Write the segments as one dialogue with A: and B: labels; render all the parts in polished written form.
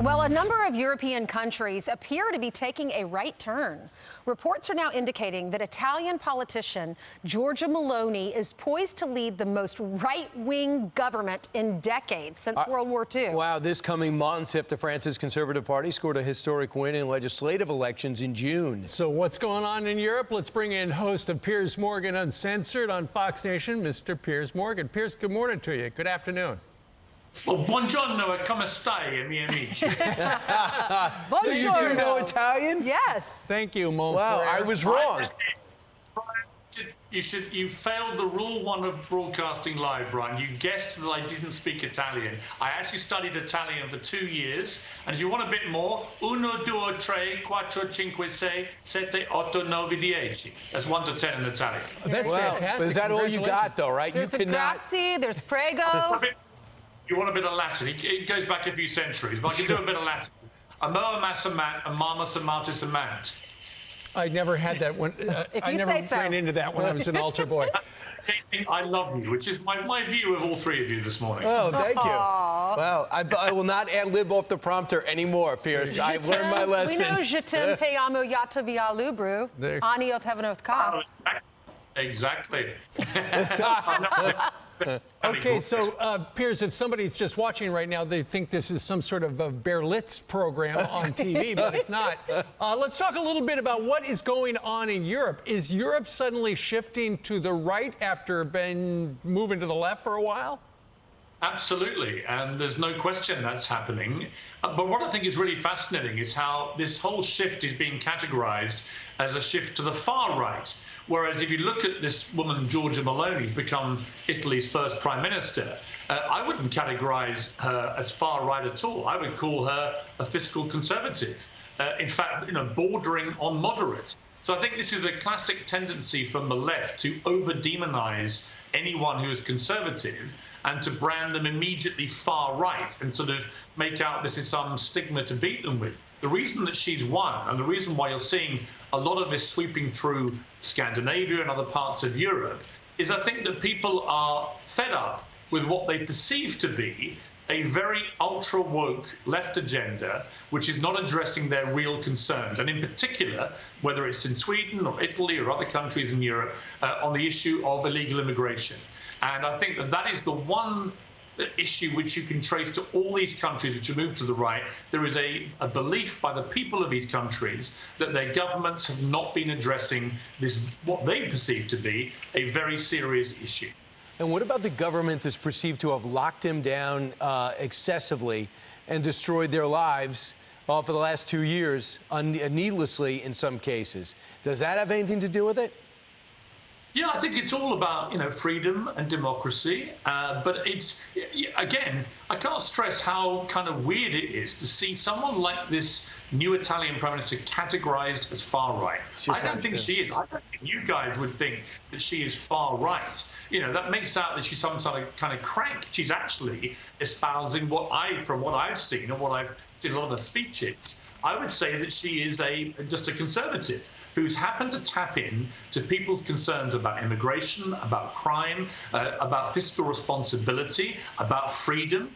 A: Well, a number of European countries appear to be taking a right turn. Reports are now indicating that Italian politician Giorgia Meloni is poised to lead the most right-wing government in decades since World War II.
B: Wow, this coming months after France's Conservative Party scored a historic win in legislative elections in June.
C: So what's going on in Europe? Let's bring in host of Piers Morgan Uncensored on Fox Nation, Mr. Piers Morgan. Piers, good morning to you. Good afternoon.
D: Well, buongiorno e come stai, miei amici?
B: So you do know Italian?
A: Yes.
C: Thank you, Mon
B: Wow,
C: frere.
B: I was wrong.
D: You failed the rule one of broadcasting live, Brian. You guessed that I didn't speak Italian. I actually studied Italian for 2 years. And if you want a bit more, 1, 2, 3, 4, 5, 6, 7, 8, 9, 10. That's 1 to 10 in Italian.
C: That's fantastic.
B: But is that all you got, though, right?
A: There's
B: you
A: the
B: cannot.
A: grazie, there's prego.
D: You want a bit of Latin? It goes back a few centuries, but I can do a bit of Latin. Amo massa mat, amama samatis amant.
C: I never had that one. I never ran into that when I was an altar boy.
D: I love you, which is my view of all three of you this morning.
B: Oh, thank you. Wow, I will not ad-lib off the prompter anymore, Pierce. I've learned my lesson.
A: We know je t'aime, te amo, yata via lubru, ani oth heaven oth ka.
D: Exactly.
C: Okay, so Piers, if somebody's just watching right now, they think this is some sort of a Berlitz program on TV, but it's not. Let's talk a little bit about what is going on in Europe. Is Europe suddenly shifting to the right after been moving to the left for a while?
D: Absolutely, and there's no question that's happening. But what I think is really fascinating is how this whole shift is being categorized as a shift to the far right. Whereas if you look at this woman, Giorgia Meloni, who's become Italy's first prime minister, I wouldn't categorize her as far right at all. I would call her a fiscal conservative. In fact, bordering on moderate. So I think this is a classic tendency from the left to over-demonize anyone who is conservative and to brand them immediately far right and sort of make out this is some stigma to beat them with. The reason that she's won, and the reason why you're seeing a lot of this sweeping through Scandinavia and other parts of Europe, is I think that people are fed up with what they perceive to be a very ultra-woke left agenda, which is not addressing their real concerns. And in particular, whether it's in Sweden or Italy or other countries in Europe, on the issue of illegal immigration. And I think that that is the one issue which you can trace to all these countries which have moved to the right. There is a belief by the people of these countries that their governments have not been addressing this, what they perceive to be a very serious issue.
B: And what about the government that's perceived to have locked him down excessively and destroyed their lives for the last 2 years, needlessly in some cases? Does that have anything to do with it?
D: Yeah, I think it's all about, freedom and democracy. But it's, again, I can't stress how kind of weird it is to see someone like this new Italian prime minister categorized as far right. I don't think she is. I don't think you guys would think that she is far right. That makes out that she's some sort of kind of crank. She's actually espousing from what I've seen and what I've seen a lot of her speeches, I would say that she is just a conservative who's happened to tap in to people's concerns about immigration, about crime, about fiscal responsibility, about freedom,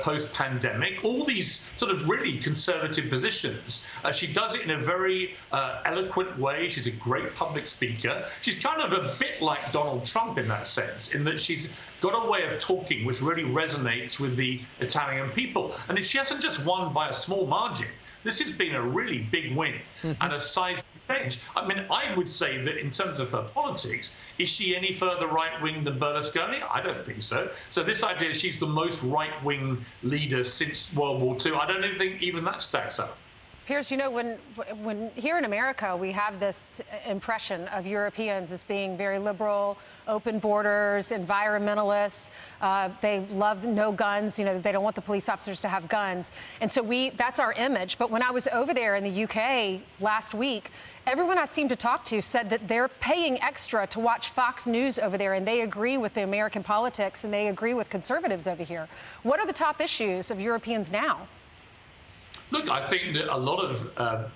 D: post-pandemic, all these sort of really conservative positions. She does it in a very eloquent way. She's a great public speaker. She's kind of a bit like Donald Trump in that sense, in that she's got a way of talking which really resonates with the Italian people. And she hasn't just won by a small margin. This has been a really big win and a seismic change. I mean, I would say that in terms of her politics, is she any further right-wing than Berlusconi? I don't think so. So this idea she's the most right-wing leader since World War II, I don't think even that stacks up.
A: Piers, when here in America, we have this impression of Europeans as being very liberal, open borders, environmentalists. They love no guns. They don't want the police officers to have guns. And so that's our image. But when I was over there in the UK last week, everyone I seemed to talk to said that they're paying extra to watch Fox News over there, and they agree with the American politics, and they agree with conservatives over here. What are the top issues of Europeans now?
D: Look, I think that a lot of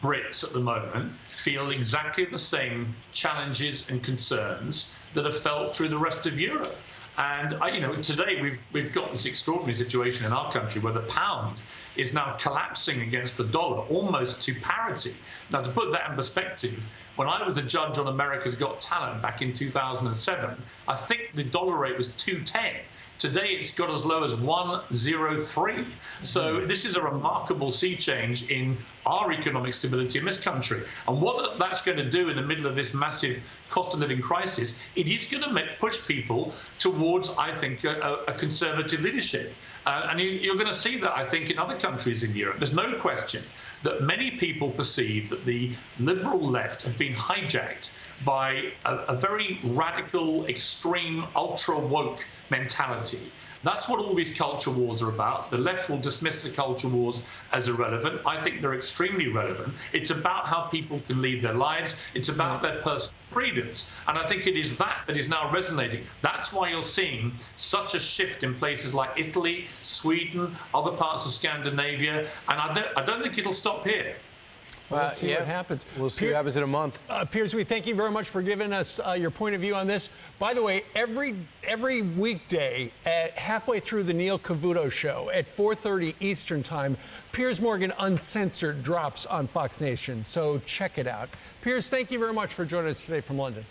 D: Brits at the moment feel exactly the same challenges and concerns that are felt through the rest of Europe. And today we've got this extraordinary situation in our country where the pound is now collapsing against the dollar almost to parity. Now, to put that in perspective, when I was a judge on America's Got Talent back in 2007, I think the dollar rate was 210. Today, it's got as low as 103. So this is a remarkable sea change in our economic stability in this country. And what that's going to do in the middle of this massive cost of living crisis, it is going to push people towards, I think, a conservative leadership. And you're going to see that, I think, in other countries in Europe. There's no question that many people perceive that the liberal left have been hijacked by a very radical, extreme, ultra-woke mentality. That's what all these culture wars are about. The left will dismiss the culture wars as irrelevant. I think they're extremely relevant. It's about how people can lead their lives. It's about their personal freedoms. And I think it is that is now resonating. That's why you're seeing such a shift in places like Italy, Sweden, other parts of Scandinavia. And I don't think it'll stop here.
C: Well, let's see what happens.
B: We'll see what happens in a month.
C: Piers, we thank you very much for giving us your point of view on this. By the way, every weekday at halfway through the Neil Cavuto show at 4:30 Eastern Time, Piers Morgan Uncensored drops on Fox Nation. So check it out. Piers, thank you very much for joining us today from London.